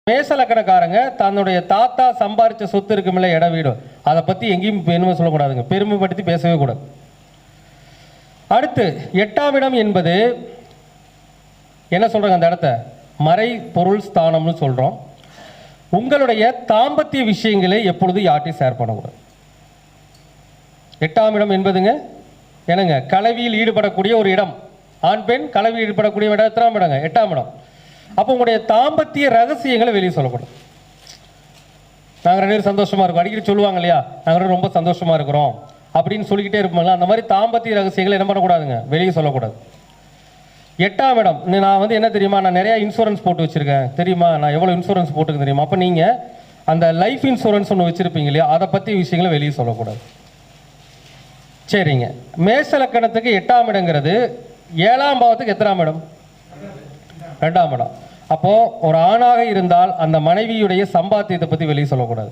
மேசலக்கணக்காரங்க தன்னுடைய தாத்தா சம்பாரிச்ச சொத்து இருக்குமில்ல இட வீடு, அதை பற்றி எங்கேயும் பெருமை சொல்லக்கூடாதுங்க, பெருமைப்படுத்தி பேசவே கூடாது. அடுத்து 8ஆம் இடம் என்பது என்ன சொல்கிறாங்க, அந்த இடத்த மறை பொருள் ஸ்தானம்னு சொல்கிறோம். உங்களுடைய தாம்பத்திய விஷயங்களை எப்பொழுது யார்ட்டையும் ஷேர் பண்ணக்கூடாது. 8ஆம் இடம் என்பதுங்க என்னங்க, கலவியில் ஈடுபடக்கூடிய ஒரு இடம். ஆண் பெண் கலவியில் ஈடுபடக்கூடிய இடம் எத்தனாம் இடங்க, 8ஆம் இடம். அப்போ உங்களுடைய தாம்பத்திய ரகசியங்களை வெளியே சொல்லக்கூடாது. நாங்கள் 2 பேரும் சந்தோஷமாக இருக்கோம், அடிக்கடி சொல்லுவாங்க இல்லையா, நாங்கள் ரொம்ப சந்தோஷமாக இருக்கிறோம் அப்படின்னு சொல்லிக்கிட்டே இருப்போம்ல, அந்த மாதிரி தாம்பத்திய ரகசியங்களை என்ன பண்ணக்கூடாதுங்க, வெளியே சொல்லக்கூடாது. 8ஆம் இடம், நான் என்ன தெரியுமா, நான் நிறையா இன்சூரன்ஸ் போட்டு வச்சுருக்கேன் தெரியுமா, நான் எவ்வளோ இன்சூரன்ஸ் போட்டுருக்கு தெரியுமா. அப்போ நீங்கள் அந்த லைஃப் இன்சூரன்ஸ் ஒன்று வச்சுருப்பீங்க இல்லையா, அதை பற்றி விஷயங்களை வெளியே சொல்லக்கூடாது. சரிங்க, மேசலக்கணத்துக்கு 8ஆம் இடங்கிறது 7ஆம் பாவத்துக்கு எத்தனாம் இடம், 2ஆம் இடம். அப்போது ஒரு ஆணாக இருந்தால் அந்த மனைவியுடைய சம்பாத்தியத்தை பற்றி வெளியே சொல்லக்கூடாது.